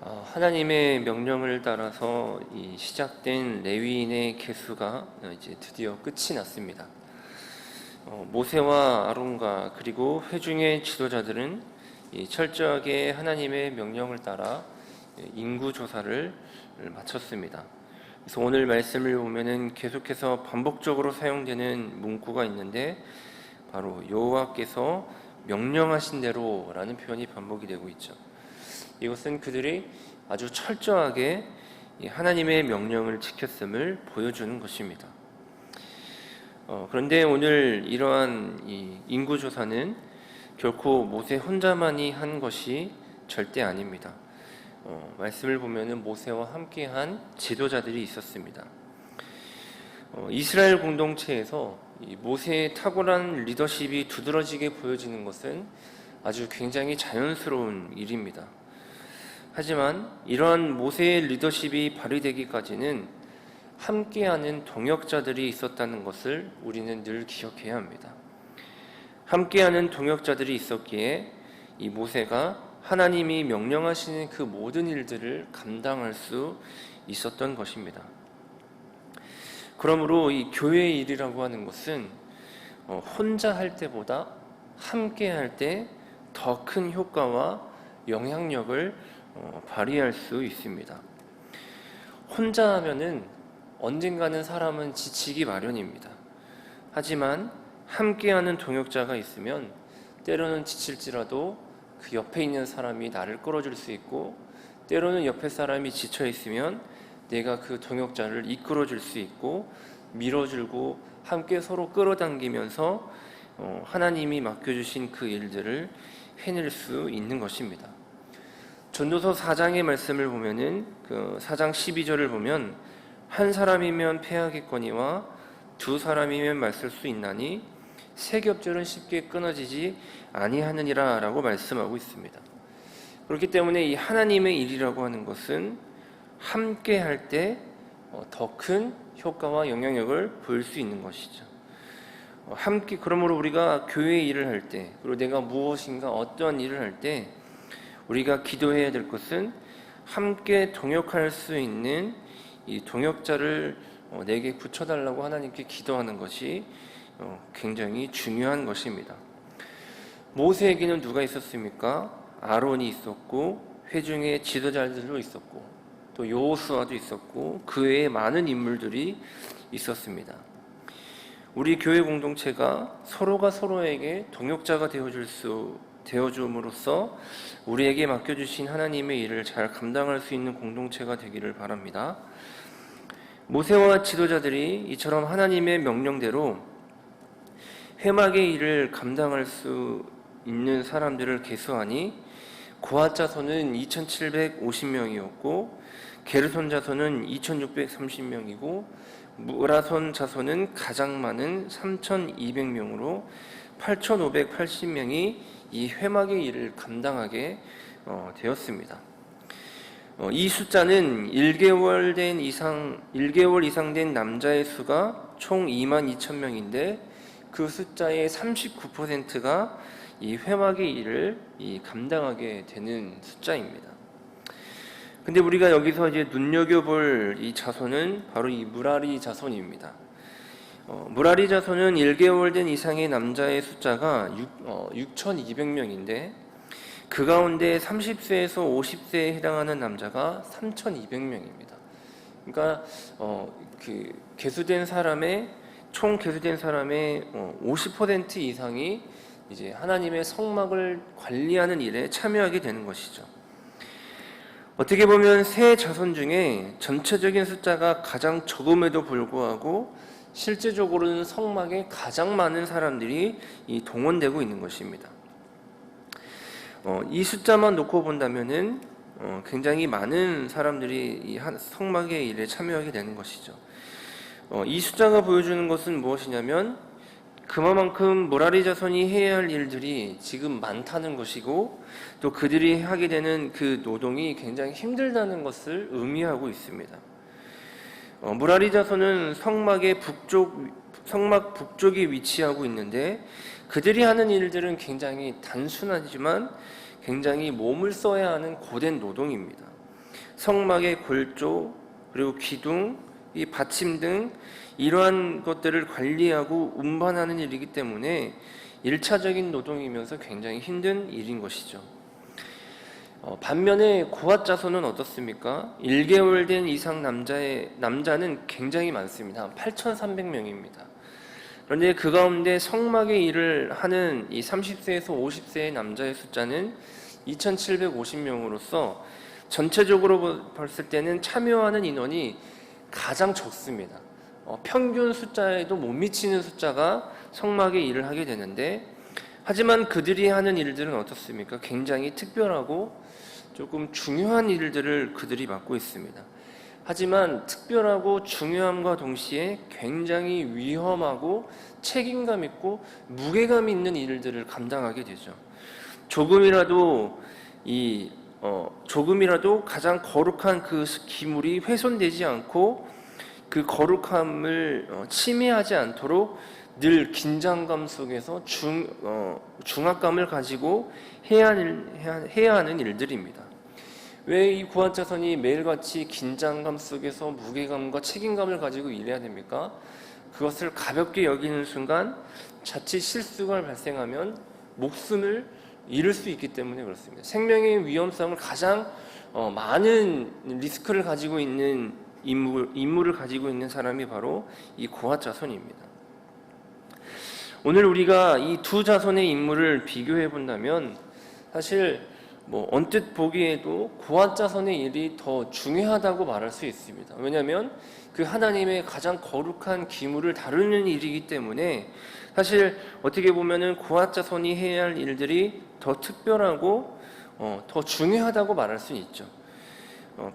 하나님의 명령을 따라서 시작된 레위인의 계수가 이제 드디어 끝이 났습니다. 모세와 아론과 그리고 회중의 지도자들은 철저하게 하나님의 명령을 따라 인구 조사를 마쳤습니다. 그래서 오늘 말씀을 보면은 계속해서 반복적으로 사용되는 문구가 있는데, 바로 여호와께서 명령하신 대로라는 표현이 반복이 되고 있죠. 이것은 그들이 아주 철저하게 하나님의 명령을 지켰음을 보여주는 것입니다. 그런데 오늘 이러한 인구조사는 결코 모세 혼자만이 한 것이 절대 아닙니다. 말씀을 보면은 모세와 함께한 지도자들이 있었습니다. 이스라엘 공동체에서 모세의 탁월한 리더십이 두드러지게 보여지는 것은 아주 굉장히 자연스러운 일입니다. 하지만 이러한 모세의 리더십이 발휘되기까지는 함께하는 동역자들이 있었다는 것을 우리는 늘 기억해야 합니다. 함께하는 동역자들이 있었기에 이 모세가 하나님이 명령하시는 그 모든 일들을 감당할 수 있었던 것입니다. 그러므로 이 교회의 일이라고 하는 것은 혼자 할 때보다 함께 할 때 더 큰 효과와 영향력을 발휘할 수 있습니다. 혼자 하면은 언젠가는 사람은 지치기 마련입니다. 하지만 함께하는 동역자가 있으면 때로는 지칠지라도 그 옆에 있는 사람이 나를 끌어줄 수 있고, 때로는 옆에 사람이 지쳐 있으면 내가 그 동역자를 이끌어줄 수 있고, 밀어주고 함께 서로 끌어당기면서 하나님이 맡겨주신 그 일들을 해낼 수 있는 것입니다. 전도서 4장의 말씀을 보면은 그 4장 12절을 보면, 한 사람이면 패하겠거니와 두 사람이면 맞설 수 있나니 세 겹절은 쉽게 끊어지지 아니하느니라 라고 말씀하고 있습니다. 그렇기 때문에 이 하나님의 일이라고 하는 것은 함께 할 때 더 큰 효과와 영향력을 보일 수 있는 것이죠. 함께, 그러므로 우리가 교회 일을 할 때, 그리고 내가 무엇인가 어떠한 일을 할 때 우리가 기도해야 될 것은 함께 동역할 수 있는 이 동역자를 내게 붙여달라고 하나님께 기도하는 것이 굉장히 중요한 것입니다. 모세에게는 누가 있었습니까? 아론이 있었고, 회중의 지도자들도 있었고, 또 여호수아도 있었고, 그 외에 많은 인물들이 있었습니다. 우리 교회 공동체가 서로가 서로에게 동역자가 되어줌으로써 우리에게 맡겨주신 하나님의 일을 잘 감당할 수 있는 공동체가 되기를 바랍니다. 모세와 지도자들이 이처럼 하나님의 명령대로 회막의 일을 감당할 수 있는 사람들을 계수하니, 고핫 자손은 2750명이었고 게르손 자손은 2630명이고 무라손 자손은 가장 많은 3200명으로 8580명이 이 회막의 일을 감당하게 되었습니다. 이 숫자는 1개월 이상 된 남자의 수가 총 22,000명인데 그 숫자의 39%가 이 회막의 일을 감당하게 되는 숫자입니다. 근데 우리가 여기서 이제 눈여겨볼 이 자손은 바로 이 무라리 자손입니다. 무라리 자손은 1개월 된 이상의 남자의 숫자가 6,200명인데 그 가운데 30세에서 50세에 해당하는 남자가 3,200명입니다. 그러니까 그 총 계수된 사람의 50% 이상이 이제 하나님의 성막을 관리하는 일에 참여하게 되는 것이죠. 어떻게 보면 세 자손 중에 전체적인 숫자가 가장 적음에도 불구하고 실제적으로는 성막에 가장 많은 사람들이 동원되고 있는 것입니다. 이 숫자만 놓고 본다면은 굉장히 많은 사람들이 이 성막의 일에 참여하게 되는 것이죠. 이 숫자가 보여주는 것은 무엇이냐면, 그만큼 무라리 자손이 해야 할 일들이 지금 많다는 것이고, 또 그들이 하게 되는 그 노동이 굉장히 힘들다는 것을 의미하고 있습니다. 무라리 자손은 성막 북쪽에 위치하고 있는데, 그들이 하는 일들은 굉장히 단순하지만 굉장히 몸을 써야 하는 고된 노동입니다. 성막의 골조, 그리고 기둥, 이 받침 등 이러한 것들을 관리하고 운반하는 일이기 때문에 1차적인 노동이면서 굉장히 힘든 일인 것이죠. 반면에 고앗 자손은 어떻습니까? 1개월 된 이상 남자는 굉장히 많습니다. 8,300명입니다. 그런데 그 가운데 성막의 일을 하는 이 30세에서 50세의 남자의 숫자는 2,750명으로서 전체적으로 봤을 때는 참여하는 인원이 가장 적습니다. 평균 숫자에도 못 미치는 숫자가 성막의 일을 하게 되는데, 하지만 그들이 하는 일들은 어떻습니까? 굉장히 특별하고 조금 중요한 일들을 그들이 맡고 있습니다. 하지만 특별하고 중요함과 동시에 굉장히 위험하고 책임감 있고 무게감 있는 일들을 감당하게 되죠. 조금이라도 가장 거룩한 그 기물이 훼손되지 않고 그 거룩함을 침해하지 않도록 늘 긴장감 속에서 중압감을 가지고 해야 하는 일들입니다. 왜 이 고앗 자손이 매일같이 긴장감 속에서 무게감과 책임감을 가지고 일해야 됩니까? 그것을 가볍게 여기는 순간 자칫 실수가 발생하면 목숨을 잃을 수 있기 때문에 그렇습니다. 생명의 위험성을 가장 많은 리스크를 가지고 있는 임무를 가지고 있는 사람이 바로 이 고앗 자손입니다. 오늘 우리가 이 두 자손의 임무를 비교해 본다면 사실 언뜻 보기에도 고앗 자손의 일이 더 중요하다고 말할 수 있습니다. 왜냐하면 그 하나님의 가장 거룩한 기물을 다루는 일이기 때문에 사실 어떻게 보면은 고앗 자손이 해야 할 일들이 더 특별하고 더 중요하다고 말할 수 있죠.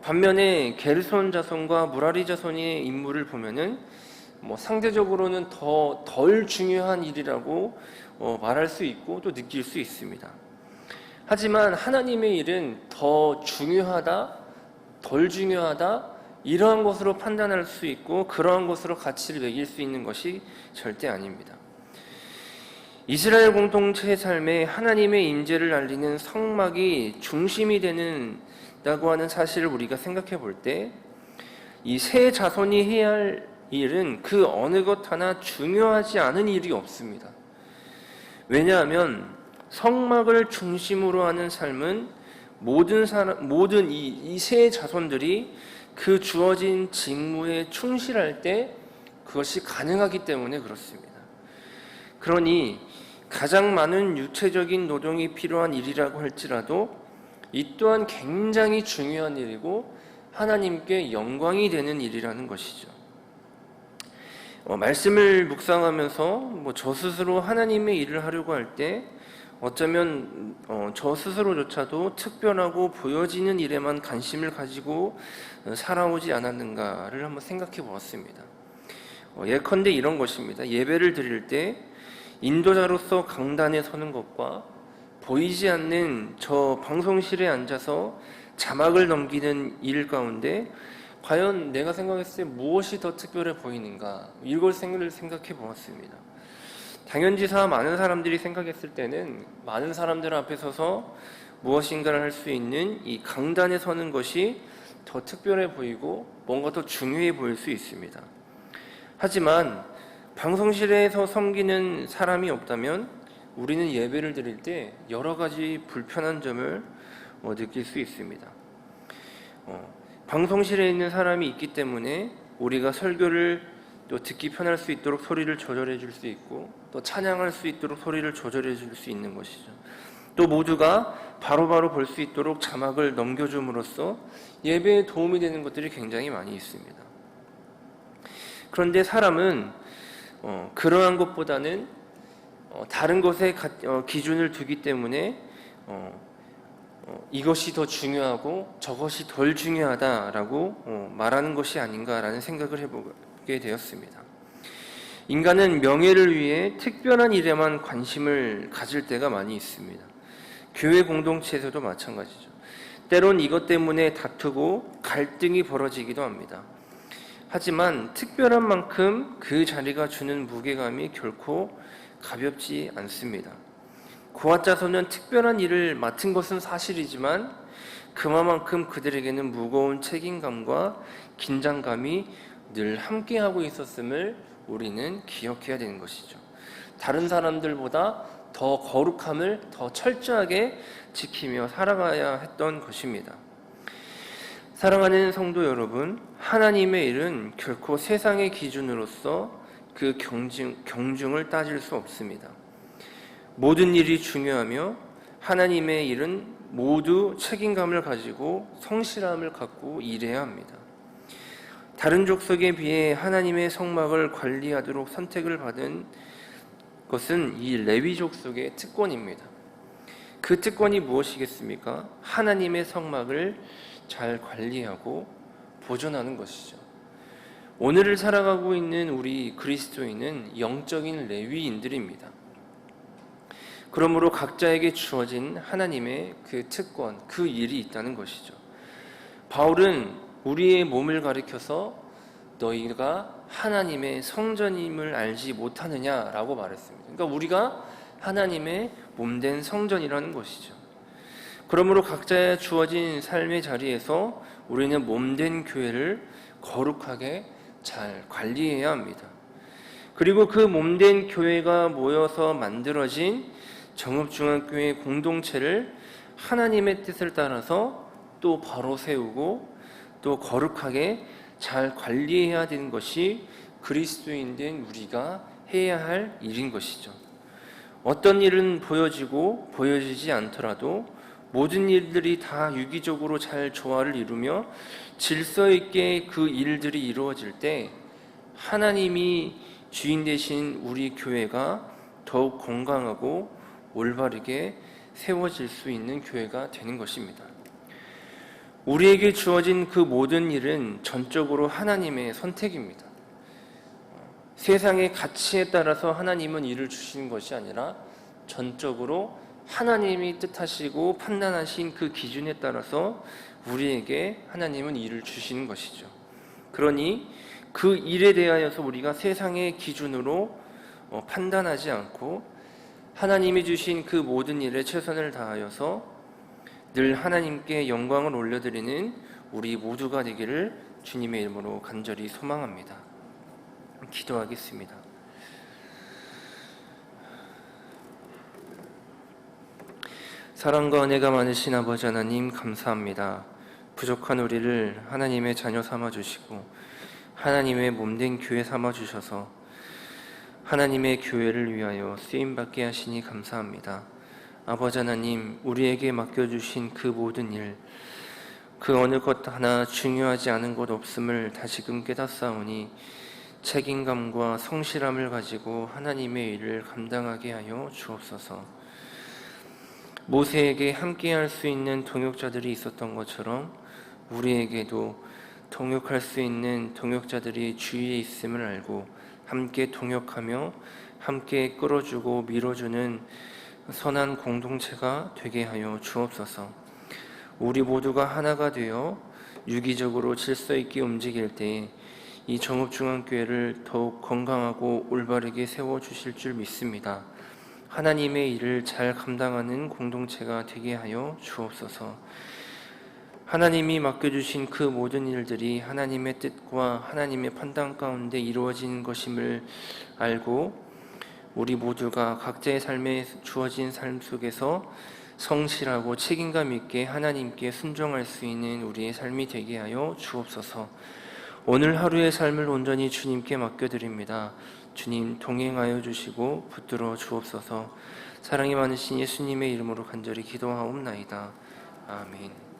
반면에 게르손 자손과 무라리 자손의 임무를 보면은 상대적으로는 덜 중요한 일이라고 말할 수 있고 또 느낄 수 있습니다. 하지만 하나님의 일은 더 중요하다, 덜 중요하다, 이러한 것으로 판단할 수 있고 그러한 것으로 가치를 매길 수 있는 것이 절대 아닙니다. 이스라엘 공동체의 삶에 하나님의 임재를 알리는 성막이 중심이 된다고 하는 사실을 우리가 생각해 볼 때 이 세 자손이 해야 할 일은 그 어느 것 하나 중요하지 않은 일이 없습니다. 왜냐하면 성막을 중심으로 하는 삶은 모든 이 세 자손들이 그 주어진 직무에 충실할 때 그것이 가능하기 때문에 그렇습니다. 그러니 가장 많은 육체적인 노동이 필요한 일이라고 할지라도 이 또한 굉장히 중요한 일이고 하나님께 영광이 되는 일이라는 것이죠. 말씀을 묵상하면서 저 스스로 하나님의 일을 하려고 할 때 어쩌면 저 스스로조차도 특별하고 보여지는 일에만 관심을 가지고 살아오지 않았는가를 한번 생각해 보았습니다. 예컨대 이런 것입니다. 예배를 드릴 때 인도자로서 강단에 서는 것과 보이지 않는 저 방송실에 앉아서 자막을 넘기는 일 가운데 과연 내가 생각했을 때 무엇이 더 특별해 보이는가, 이걸 생각해 보았습니다. 당연지사 많은 사람들이 생각했을 때는 많은 사람들 앞에 서서 무엇인가를 할 수 있는 이 강단에 서는 것이 더 특별해 보이고 뭔가 더 중요해 보일 수 있습니다. 하지만 방송실에서 섬기는 사람이 없다면 우리는 예배를 드릴 때 여러 가지 불편한 점을 느낄 수 있습니다. 방송실에 있는 사람이 있기 때문에 우리가 설교를 또 듣기 편할 수 있도록 소리를 조절해 줄 수 있고 또 찬양할 수 있도록 소리를 조절해 줄 수 있는 것이죠. 또 모두가 바로바로 볼 수 있도록 자막을 넘겨줌으로써 예배에 도움이 되는 것들이 굉장히 많이 있습니다. 그런데 사람은 그러한 것보다는 다른 것에 기준을 두기 때문에 이것이 더 중요하고 저것이 덜 중요하다라고 말하는 것이 아닌가라는 생각을 해보게 되었습니다. 인간은 명예를 위해 특별한 일에만 관심을 가질 때가 많이 있습니다. 교회 공동체에서도 마찬가지죠. 때론 이것 때문에 다투고 갈등이 벌어지기도 합니다. 하지만 특별한 만큼 그 자리가 주는 무게감이 결코 가볍지 않습니다. 고아 자손은 특별한 일을 맡은 것은 사실이지만 그만큼 그들에게는 무거운 책임감과 긴장감이 늘 함께하고 있었음을 우리는 기억해야 되는 것이죠. 다른 사람들보다 더 거룩함을 더 철저하게 지키며 살아가야 했던 것입니다. 사랑하는 성도 여러분, 하나님의 일은 결코 세상의 기준으로서 그 경중을 따질 수 없습니다. 모든 일이 중요하며 하나님의 일은 모두 책임감을 가지고 성실함을 갖고 일해야 합니다. 다른 족속에 비해 하나님의 성막을 관리하도록 선택을 받은 것은 이 레위 족속의 특권입니다. 그 특권이 무엇이겠습니까? 하나님의 성막을 잘 관리하고 보존하는 것이죠. 오늘을 살아가고 있는 우리 그리스도인은 영적인 레위인들입니다. 그러므로 각자에게 주어진 하나님의 그 특권, 그 일이 있다는 것이죠. 바울은 우리의 몸을 가리켜서 너희가 하나님의 성전임을 알지 못하느냐라고 말했습니다. 그러니까 우리가 하나님의 몸된 성전이라는 것이죠. 그러므로 각자의 주어진 삶의 자리에서 우리는 몸된 교회를 거룩하게 잘 관리해야 합니다. 그리고 그 몸된 교회가 모여서 만들어진 정읍중앙교회 공동체를 하나님의 뜻을 따라서 또 바로 세우고 또 거룩하게 잘 관리해야 되는 것이 그리스도인된 우리가 해야 할 일인 것이죠. 어떤 일은 보여지고 보여지지 않더라도 모든 일들이 다 유기적으로 잘 조화를 이루며 질서 있게 그 일들이 이루어질 때 하나님이 주인 되신 우리 교회가 더욱 건강하고 올바르게 세워질 수 있는 교회가 되는 것입니다. 우리에게 주어진 그 모든 일은 전적으로 하나님의 선택입니다. 세상의 가치에 따라서 하나님은 일을 주시는 것이 아니라 전적으로 하나님이 뜻하시고 판단하신 그 기준에 따라서 우리에게 하나님은 일을 주시는 것이죠. 그러니 그 일에 대하여서 우리가 세상의 기준으로 판단하지 않고 하나님이 주신 그 모든 일에 최선을 다하여서 늘 하나님께 영광을 올려드리는 우리 모두가 되기를 주님의 이름으로 간절히 소망합니다. 기도하겠습니다. 사랑과 은혜가 많으신 아버지 하나님 감사합니다. 부족한 우리를 하나님의 자녀 삼아주시고 하나님의 몸된 교회 삼아주셔서 하나님의 교회를 위하여 쓰임받게 하시니 감사합니다. 아버지 하나님, 우리에게 맡겨주신 그 모든 일, 그 어느 것 하나 중요하지 않은 것 없음을 다시금 깨닫사오니 책임감과 성실함을 가지고 하나님의 일을 감당하게 하여 주옵소서. 모세에게 함께할 수 있는 동역자들이 있었던 것처럼 우리에게도 동역할 수 있는 동역자들이 주위에 있음을 알고 함께 동역하며 함께 끌어주고 밀어주는 선한 공동체가 되게 하여 주옵소서. 우리 모두가 하나가 되어 유기적으로 질서 있게 움직일 때 이 정읍중앙교회를 더욱 건강하고 올바르게 세워주실 줄 믿습니다. 하나님의 일을 잘 감당하는 공동체가 되게 하여 주옵소서. 하나님이 맡겨주신 그 모든 일들이 하나님의 뜻과 하나님의 판단 가운데 이루어지는 것임을 알고 우리 모두가 각자의 삶에 주어진 삶 속에서 성실하고 책임감 있게 하나님께 순종할 수 있는 우리의 삶이 되게 하여 주옵소서. 오늘 하루의 삶을 온전히 주님께 맡겨드립니다. 주님 동행하여 주시고 붙들어 주옵소서. 사랑이 많으신 예수님의 이름으로 간절히 기도하옵나이다. 아멘.